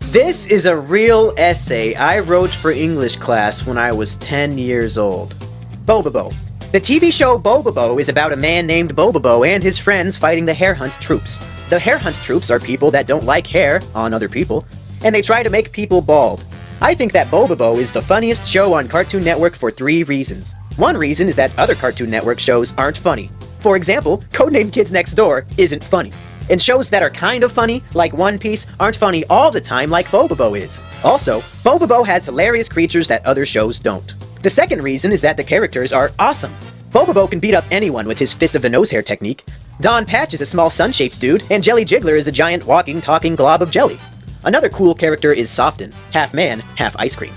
This is a real essay I wrote for English class when I was 10 years old. Bobobo. The TV show Bobobo is about a man named Bobobo and his friends fighting the hare hunt troops. The hare hunt troops are people that don't like hair on other people, and they try to make people bald. I think that Bobobo is the funniest show on Cartoon Network for 3 reasons. One reason is that other Cartoon Network shows aren't funny. For example, Codename Kids Next Door isn't funny. And shows that are kind of funny, like One Piece, aren't funny all the time like Bobobo is. Also, Bobobo has hilarious creatures that other shows don't. The second reason is that the characters are awesome. Bobobo can beat up anyone with his fist of the nose hair technique. Don Patch is a small sun-shaped dude, and Jelly Jiggler is a giant walking, talking glob of jelly. Another cool character is Soften, half man, half ice cream.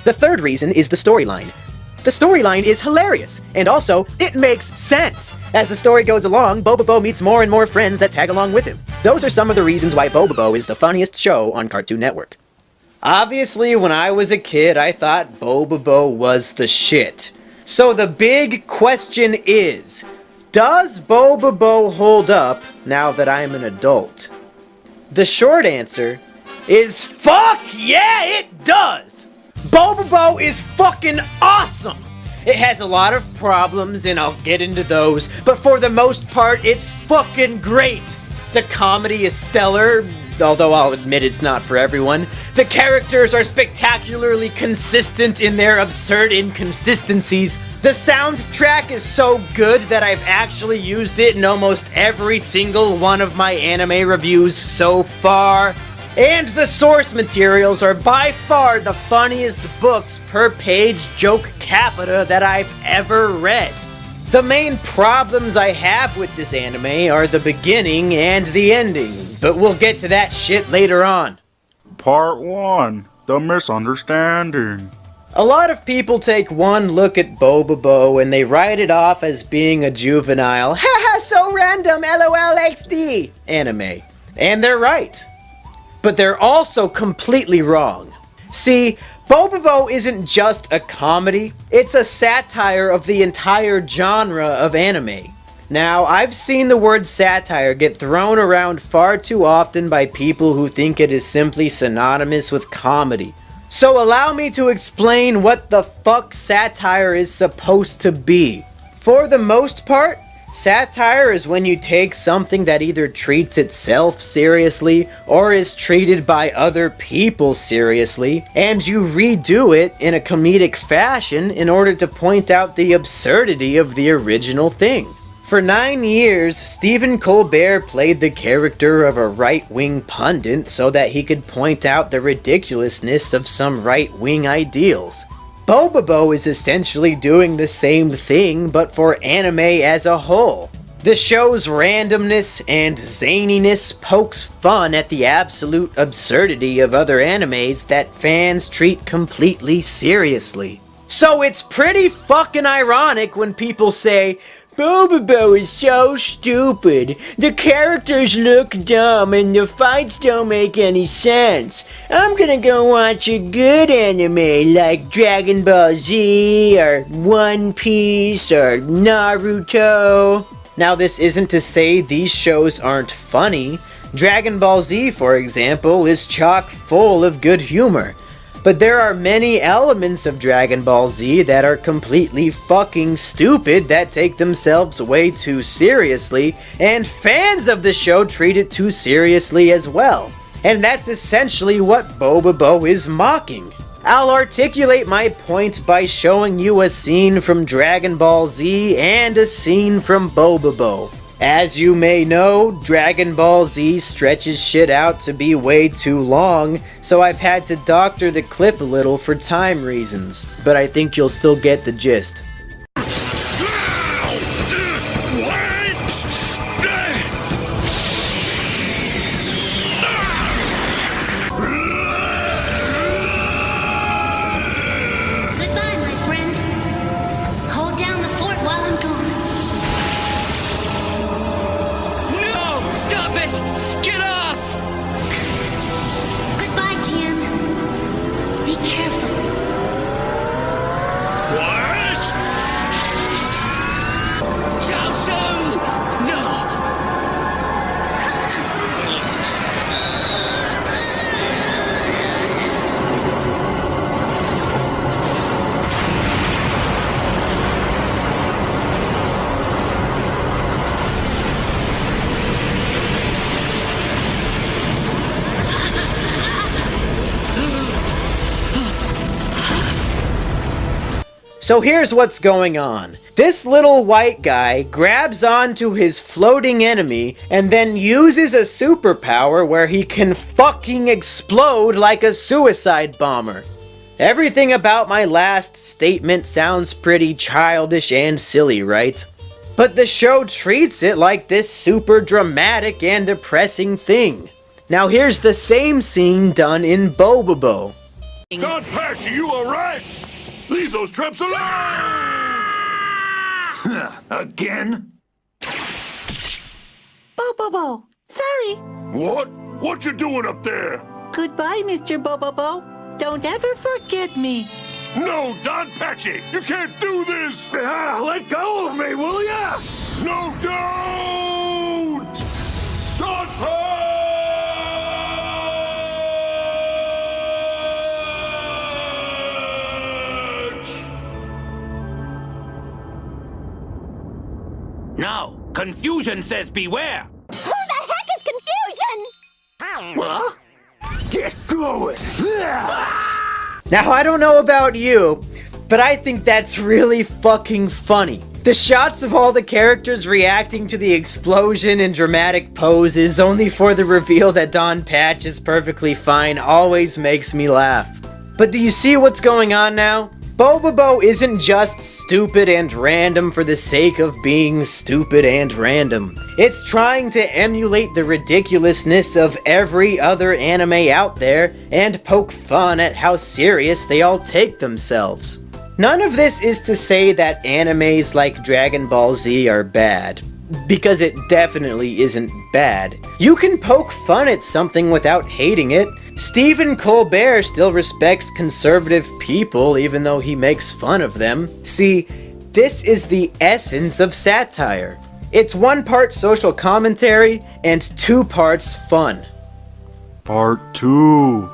The third reason is the storyline. The storyline is hilarious, and also, it makes sense! As the story goes along, Bobobo meets more and more friends that tag along with him. Those are some of the reasons why Bobobo is the funniest show on Cartoon Network. Obviously, when I was a kid, I thought Bobobo was the shit. So the big question is, does Bobobo hold up now that I'm an adult? The short answer is fuck yeah, it does! Bobobo is fucking awesome! It has a lot of problems, and I'll get into those, but for the most part, it's fucking great! The comedy is stellar, although I'll admit it's not for everyone. The characters are spectacularly consistent in their absurd inconsistencies. The soundtrack is so good that I've actually used it in almost every single one of my anime reviews so far. And the source materials are by far the funniest books per page joke capita that I've ever read. The main problems I have with this anime are the beginning and the ending, but we'll get to that shit later on. Part 1. The Misunderstanding. A lot of people take one look at Bobobo and they write it off as being a juvenile, haha so random LOLXD anime. And they're right. But they're also completely wrong. See, Bobobo isn't just a comedy, it's a satire of the entire genre of anime. Now, I've seen the word satire get thrown around far too often by people who think it is simply synonymous with comedy. So allow me to explain what the fuck satire is supposed to be. For the most part, satire is when you take something that either treats itself seriously or is treated by other people seriously, and you redo it in a comedic fashion in order to point out the absurdity of the original thing. For 9 years, Stephen Colbert played the character of a right-wing pundit so that he could point out the ridiculousness of some right-wing ideals. Bobobo is essentially doing the same thing, but for anime as a whole. The show's randomness and zaniness pokes fun at the absolute absurdity of other animes that fans treat completely seriously. So it's pretty fucking ironic when people say, Bobobo is so stupid. The characters look dumb and the fights don't make any sense. I'm gonna go watch a good anime like Dragon Ball Z or One Piece or Naruto. Now this isn't to say these shows aren't funny. Dragon Ball Z, for example, is chock full of good humor. But there are many elements of Dragon Ball Z that are completely fucking stupid that take themselves way too seriously, and fans of the show treat it too seriously as well. And that's essentially what Bobobo is mocking. I'll articulate my point by showing you a scene from Dragon Ball Z and a scene from Bobobo. As you may know, Dragon Ball Z stretches shit out to be way too long, so I've had to doctor the clip a little for time reasons, but I think you'll still get the gist. Goodbye, my friend. Hold down the fort while I'm gone. No! Stop it! Get off! Goodbye, Tien. Be careful. What? So here's what's going on. This little white guy grabs onto his floating enemy and then uses a superpower where he can fucking explode like a suicide bomber. Everything about my last statement sounds pretty childish and silly, right? But the show treats it like this super dramatic and depressing thing. Now here's the same scene done in Bobobo. Don Patchy, you alright? Leave those tramps alone! Again? Bobobo, sorry. What? What you doing up there? Goodbye, Mr. Bobobo. Don't ever forget me. No, Don Patchy! You can't do this! Let go of me, will ya? No, don't! Don Patch! No, confusion says beware. Who the heck is confusion? What? Get going! Now I don't know about you, but I think that's really fucking funny. The shots of all the characters reacting to the explosion in dramatic poses only for the reveal that Don Patch is perfectly fine always makes me laugh. But do you see what's going on now? Bobobo isn't just stupid and random for the sake of being stupid and random. It's trying to emulate the ridiculousness of every other anime out there and poke fun at how serious they all take themselves. None of this is to say that animes like Dragon Ball Z are bad, because it definitely isn't bad. You can poke fun at something without hating it. Stephen Colbert still respects conservative people even though he makes fun of them. See, this is the essence of satire. It's 1 part social commentary and 2 parts fun. Part 2.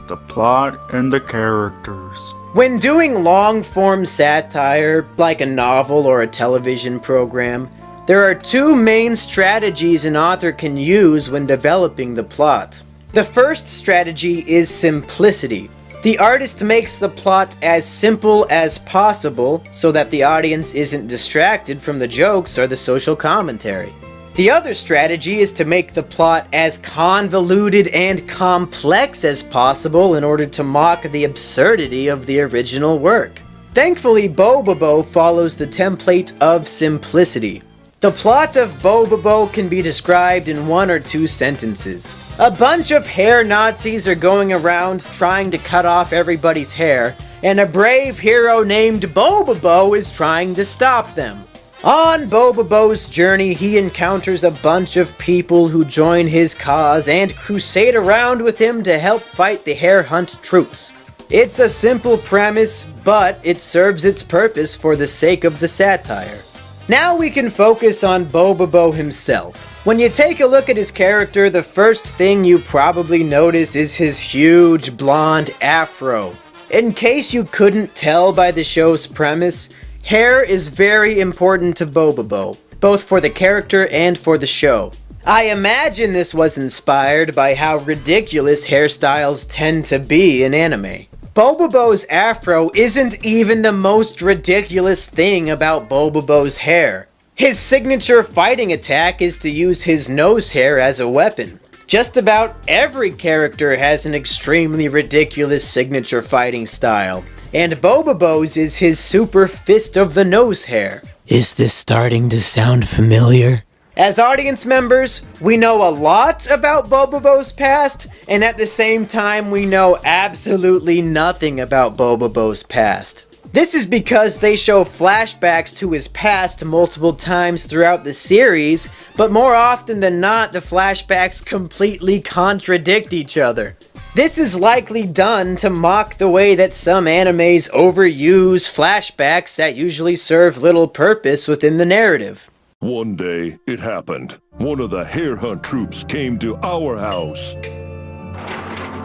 The plot and the characters. When doing long-form satire, like a novel or a television program, there are 2 main strategies an author can use when developing the plot. The first strategy is simplicity. The artist makes the plot as simple as possible so that the audience isn't distracted from the jokes or the social commentary. The other strategy is to make the plot as convoluted and complex as possible in order to mock the absurdity of the original work. Thankfully, Bobobo follows the template of simplicity. The plot of Bobobo can be described in 1 or 2 sentences. A bunch of hair Nazis are going around trying to cut off everybody's hair, and a brave hero named Bobobo is trying to stop them. On Bobobo's journey, he encounters a bunch of people who join his cause and crusade around with him to help fight the Hare Hunt troops. It's a simple premise, but it serves its purpose for the sake of the satire. Now we can focus on Bobobo himself. When you take a look at his character, the first thing you probably notice is his huge blonde afro. In case you couldn't tell by the show's premise, hair is very important to Bobobo, both for the character and for the show. I imagine this was inspired by how ridiculous hairstyles tend to be in anime. Bobobo's afro isn't even the most ridiculous thing about Bobobo's hair. His signature fighting attack is to use his nose hair as a weapon. Just about every character has an extremely ridiculous signature fighting style, and Bobobo's is his super fist of the nose hair. Is this starting to sound familiar? As audience members, we know a lot about Bobobo's past, and at the same time we know absolutely nothing about Bobobo's past. This is because they show flashbacks to his past multiple times throughout the series, but more often than not, the flashbacks completely contradict each other. This is likely done to mock the way that some animes overuse flashbacks that usually serve little purpose within the narrative. One day, it happened. One of the Hare Hunt troops came to our house.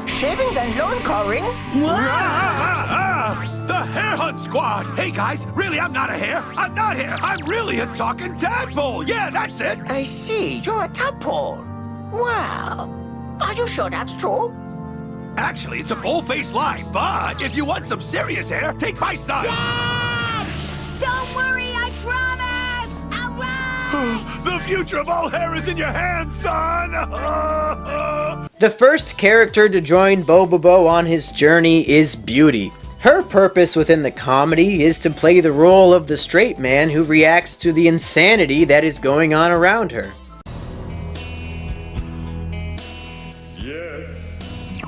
Shavings and lawn calling? The Hare Hunt Squad! Hey guys, really, I'm not a hare. I'm not hare. I'm really a talking tadpole. Yeah, that's it. I see, you're a tadpole. Wow. Are you sure that's true? Actually, it's a bull-faced lie, but if you want some serious hair, take my son. future of all hair is in your hands, son! The first character to join Bobobo on his journey is Beauty. Her purpose within the comedy is to play the role of the straight man who reacts to the insanity that is going on around her. Yes,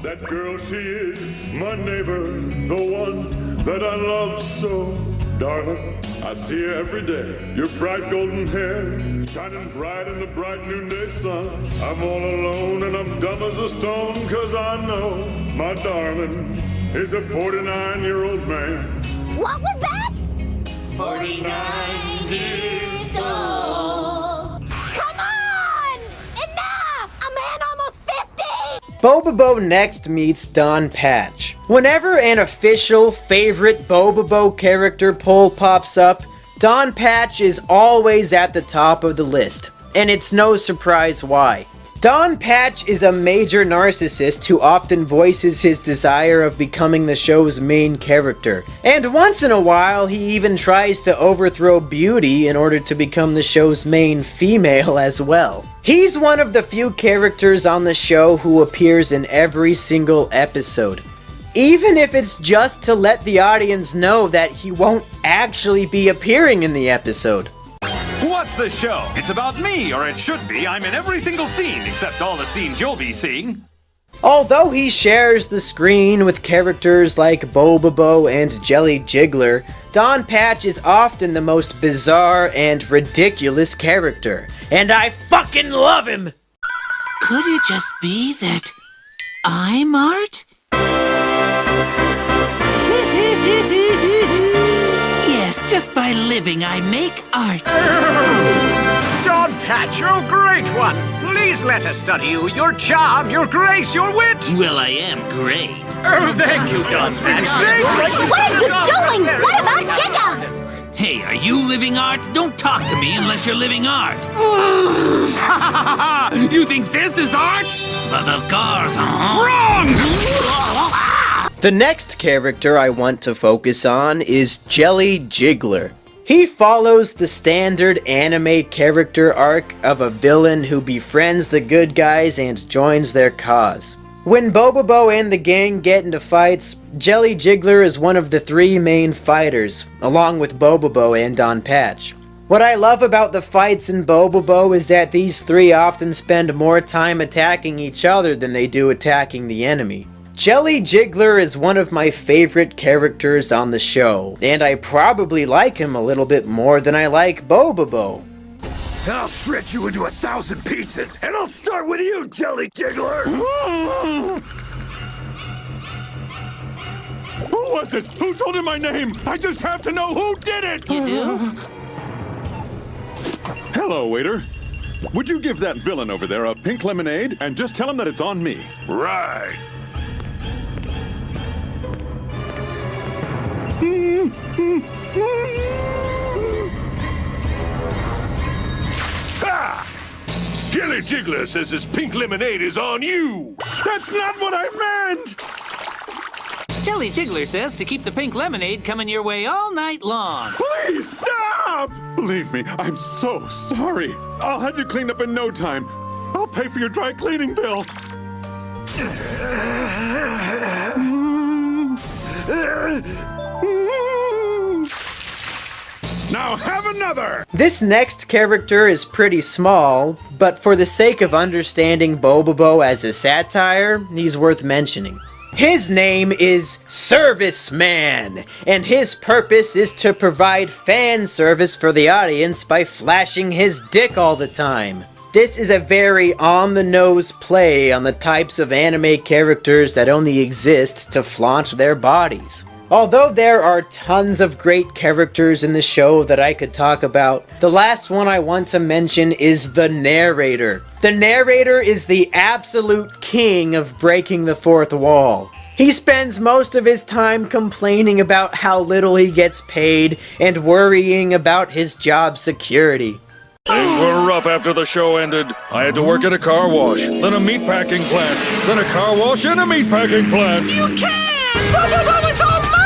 that girl she is, my neighbor, the one that I love so. Darling, I see her every day. Your bright golden hair, shining bright in the bright noonday sun. I'm all alone and I'm dumb as a stone, 'cause I know my darling is a 49-year-old man. What was that? 49 years old. Come on! Enough! A man almost 50! Bobobo next meets Don Patch. Whenever an official favorite Bobobo character poll pops up, Don Patch is always at the top of the list, and it's no surprise why. Don Patch is a major narcissist who often voices his desire of becoming the show's main character, and once in a while he even tries to overthrow Beauty in order to become the show's main female as well. He's one of the few characters on the show who appears in every single episode, even if it's just to let the audience know that he won't actually be appearing in the episode. What's the show? It's about me, or it should be. I'm in every single scene, except all the scenes you'll be seeing. Although he shares the screen with characters like Bobobo and Jelly Jiggler, Don Patch is often the most bizarre and ridiculous character, and I fucking love him! Could it just be that I'm art? Yes, just by living I make art. Don Patch, you're a great one. Please let us study you. Your charm, your grace, your wit. Well, I am great. Oh, thank you, Don Patch. What are you doing? What about Giga? Hey, are you living art? Don't talk to me unless you're living art. You think this is art? But of course, Wrong! The next character I want to focus on is Jelly Jiggler. He follows the standard anime character arc of a villain who befriends the good guys and joins their cause. When Bobobo and the gang get into fights, Jelly Jiggler is one of the three main fighters, along with Bobobo and Don Patch. What I love about the fights in Bobobo is that these three often spend more time attacking each other than they do attacking the enemy. Jelly Jiggler is one of my favorite characters on the show, and I probably like him a little bit more than I like Bobobo. I'll shred you into 1,000 pieces, and I'll start with you, Jelly Jiggler! Who was it? Who told him my name? I just have to know who did it! You do? Hello, waiter. Would you give that villain over there a pink lemonade and just tell him that it's on me? Right. Ha! Jelly Jiggler says his pink lemonade is on you! That's not what I meant! Jelly Jiggler says to keep the pink lemonade coming your way all night long. Please stop! Believe me, I'm so sorry. I'll have you cleaned up in no time. I'll pay for your dry cleaning bill. Now have another! This next character is pretty small, but for the sake of understanding Bobobo as a satire, he's worth mentioning. His name is Serviceman, and his purpose is to provide fan service for the audience by flashing his dick all the time. This is a very on-the-nose play on the types of anime characters that only exist to flaunt their bodies. Although there are tons of great characters in the show that I could talk about, the last one I want to mention is the narrator. The narrator is the absolute king of breaking the fourth wall. He spends most of his time complaining about how little he gets paid and worrying about his job security. Things were rough after the show ended. I had to work at a car wash, then a meatpacking plant, then a car wash and a meatpacking plant. You can't! Bobobo is all mine!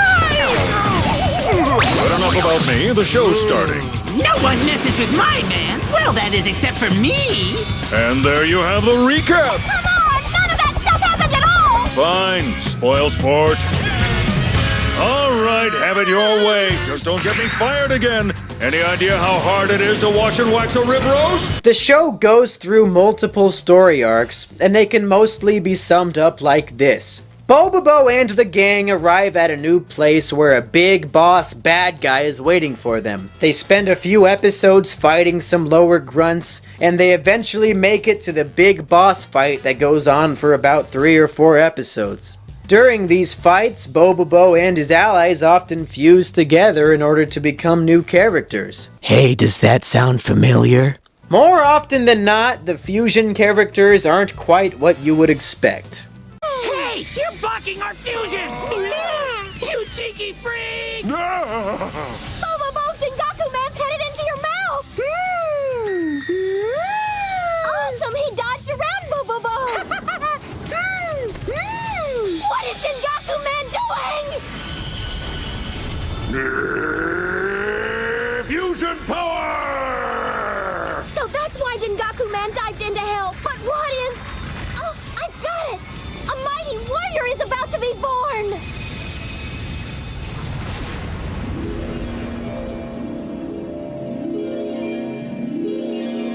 But enough about me, the show's starting. No one messes with my man. Well, that is except for me. And there you have the recap. Come on! None of that stuff happened at all! Fine, spoil sport. All right, have it your way. Just don't get me fired again. Any idea how hard it is to wash and wax a rib roast? The show goes through multiple story arcs, and they can mostly be summed up like this. Bobobo and the gang arrive at a new place where a big boss bad guy is waiting for them. They spend a few episodes fighting some lower grunts, and they eventually make it to the big boss fight that goes on for about 3 or 4 episodes. During these fights, Bobobo and his allies often fuse together in order to become new characters. Hey, does that sound familiar? More often than not, the fusion characters aren't quite what you would expect. Hey, you're blocking our fusion! You cheeky freak! Bobobo, Dengaku Man's headed into your mouth! Awesome! He dodged around Bobobo! What is Dengaku Man doing? Fusion power! So that's why Dengaku Man dived into hell. But what is... Oh, I've got it! A mighty warrior is about to be born!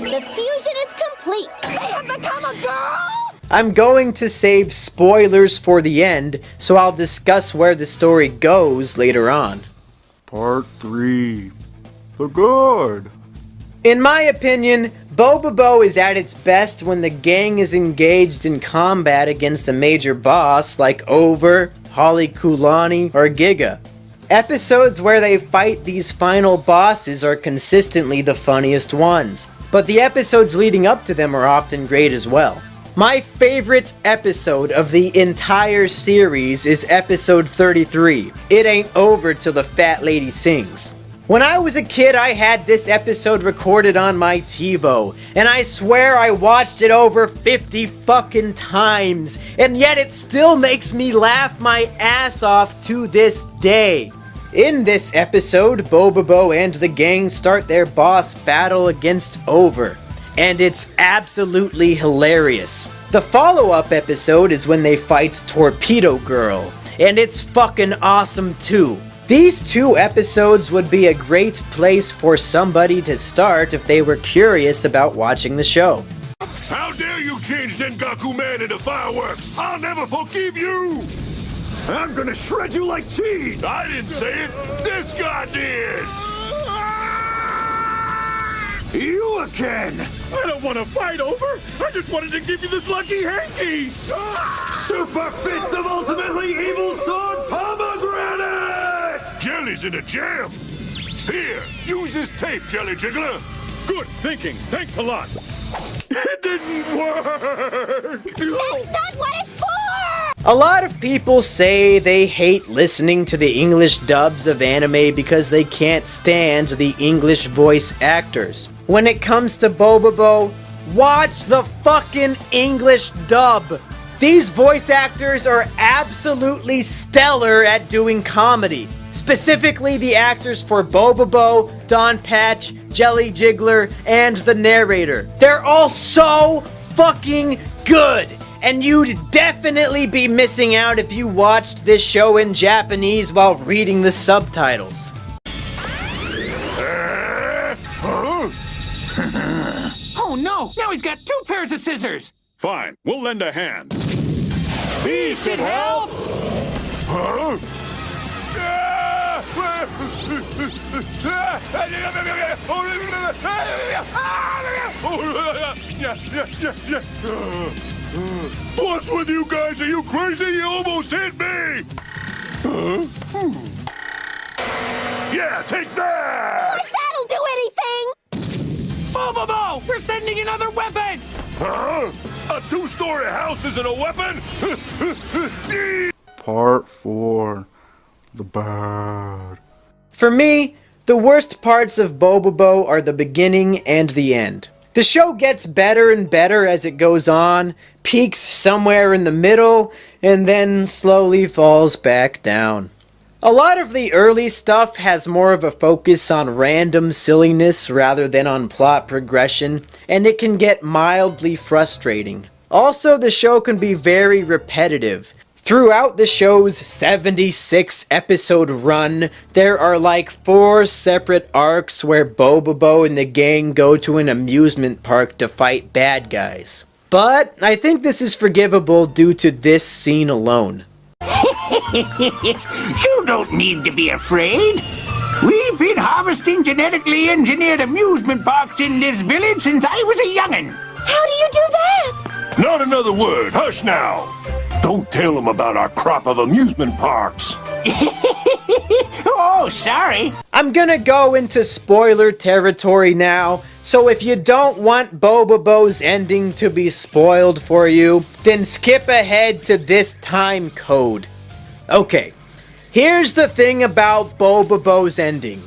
The fusion is complete. They have become a girl? I'm going to save spoilers for the end, so I'll discuss where the story goes later on. Part 3. The Guard. In my opinion, Bobobo is at its best when the gang is engaged in combat against a major boss like Over, Holly Kulani, or Giga. Episodes where they fight these final bosses are consistently the funniest ones, but the episodes leading up to them are often great as well. My favorite episode of the entire series is episode 33, It Ain't Over Till the Fat Lady Sings. When I was a kid, I had this episode recorded on my TiVo, and I swear I watched it over 50 fucking times, and yet it still makes me laugh my ass off to this day. In this episode, Bobobo and the gang start their boss battle against Over, and it's absolutely hilarious. The follow-up episode is when they fight Torpedo Girl, and it's fucking awesome too. These 2 episodes would be a great place for somebody to start if they were curious about watching the show. How dare you change Dengaku Man into fireworks? I'll never forgive you! I'm gonna shred you like cheese! I didn't say it! This guy did! You again! I don't want to fight, Over! I just wanted to give you this lucky hanky! Super Fist of Ultimately Evil Sword Pomegranate! Jelly's in a jam! Here, use this tape, Jelly Jiggler! Good thinking! Thanks a lot! It didn't work! That's not what it's for! A lot of people say they hate listening to the English dubs of anime because they can't stand the English voice actors. When it comes to Bobobo, watch the fucking English dub! These voice actors are absolutely stellar at doing comedy. Specifically the actors for Bobobo, Don Patch, Jelly Jiggler, and the narrator. They're all so fucking good! And you'd definitely be missing out if you watched this show in Japanese while reading the subtitles. Oh no! Now he's got 2 pairs of scissors! Fine, we'll lend a hand. These should help! Huh? What's with you guys? Are you crazy? You almost hit me! Yeah, take that! Like that'll do anything! Bobobo! We're sending another weapon! Huh? A 2-story house isn't a weapon? Part 4. The Bird. For me, the worst parts of Bobobo are the beginning and the end. The show gets better and better as it goes on, peaks somewhere in the middle, and then slowly falls back down. A lot of the early stuff has more of a focus on random silliness rather than on plot progression, and it can get mildly frustrating. Also, the show can be very repetitive. Throughout the show's 76 episode run, there are like 4 separate arcs where Bobobo and the gang go to an amusement park to fight bad guys. But I think this is forgivable due to this scene alone. You don't need to be afraid. We've been harvesting genetically engineered amusement parks in this village since I was a young'un. How do you do that? Not another word. Hush now. Don't tell them about our crop of amusement parks. Oh, sorry. I'm gonna go into spoiler territory now, so if you don't want Bobobo's ending to be spoiled for you, then skip ahead to this time code. Okay, here's the thing about Bobobo's ending.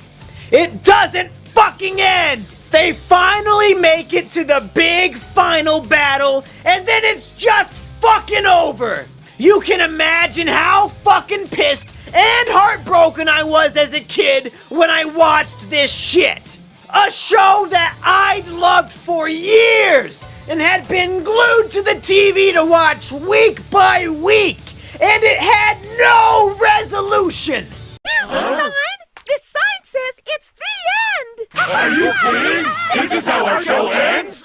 It doesn't fucking end! They finally make it to the big final battle, and then it's just fucking over! You can imagine how fucking pissed and heartbroken I was as a kid when I watched this shit. A show that I'd loved for years and had been glued to the TV to watch week by week, and it had no resolution. Here's the sign. This sign says it's the end. Are you kidding? This is how our show ends?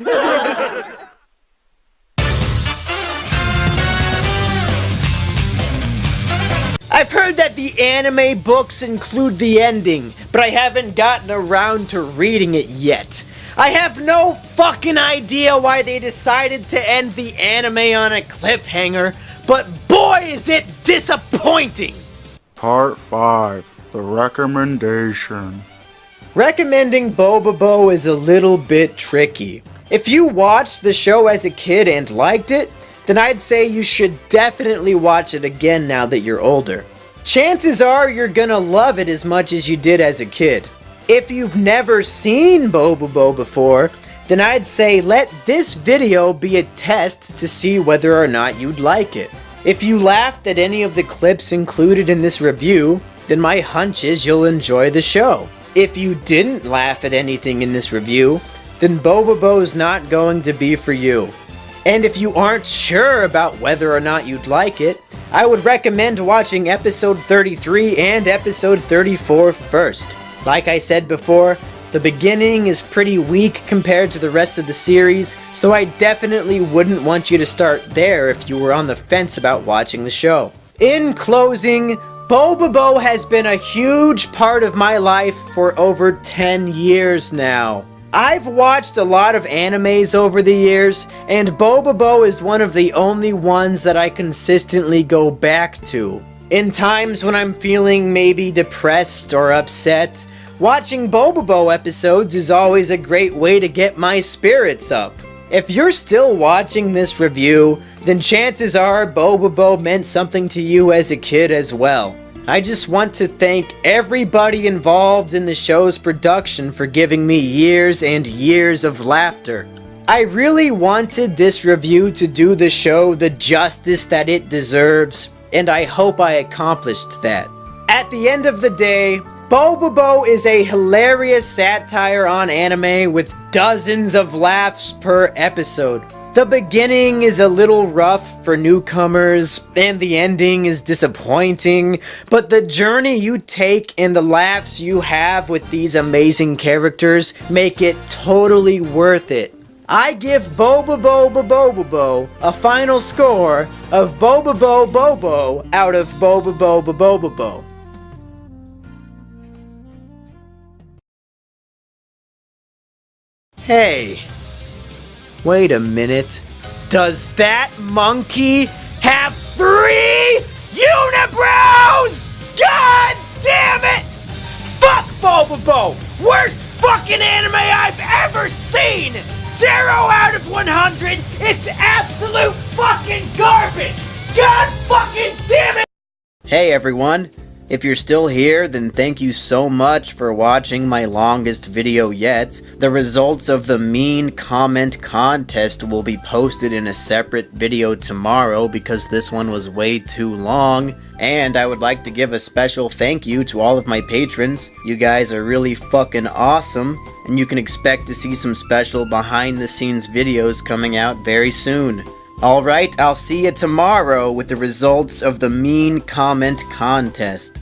I've heard that the anime books include the ending, but I haven't gotten around to reading it yet. I have no fucking idea why they decided to end the anime on a cliffhanger, but boy is it disappointing! Part 5. The recommendation. Recommending Bobobo is a little bit tricky. If you watched the show as a kid and liked it, then I'd say you should definitely watch it again now that you're older. Chances are you're gonna love it as much as you did as a kid. If you've never seen Bobobo before, then I'd say let this video be a test to see whether or not you'd like it. If you laughed at any of the clips included in this review, then my hunch is you'll enjoy the show. If you didn't laugh at anything in this review, then Bobobo's not going to be for you. And if you aren't sure about whether or not you'd like it, I would recommend watching episode 33 and episode 34 first. Like I said before, the beginning is pretty weak compared to the rest of the series, so I definitely wouldn't want you to start there if you were on the fence about watching the show. In closing, Bobobo has been a huge part of my life for over 10 years now. I've watched a lot of animes over the years, and Bobobo is one of the only ones that I consistently go back to. In times when I'm feeling maybe depressed or upset, watching Bobobo episodes is always a great way to get my spirits up. If you're still watching this review, then chances are Bobobo meant something to you as a kid as well. I just want to thank everybody involved in the show's production for giving me years and years of laughter. I really wanted this review to do the show the justice that it deserves, and I hope I accomplished that. At the end of the day, Bobobo is a hilarious satire on anime with dozens of laughs per episode. The beginning is a little rough for newcomers, and the ending is disappointing, but the journey you take and the laughs you have with these amazing characters make it totally worth it. I give Bobobo Bobobo a final score of Bobobo Bobo out of Bobobo Bobobo. Hey. Wait a minute. Does that monkey have 3 unibrows? God damn it! Fuck Bobobo! Worst fucking anime I've ever seen! 0 out of 100! It's absolute fucking garbage! God fucking damn it! Hey everyone. If you're still here, then thank you so much for watching my longest video yet. The results of the mean comment contest will be posted in a separate video tomorrow because this one was way too long. And I would like to give a special thank you to all of my patrons. You guys are really fucking awesome, and you can expect to see some special behind the scenes videos coming out very soon. Alright, I'll see you tomorrow with the results of the mean comment contest.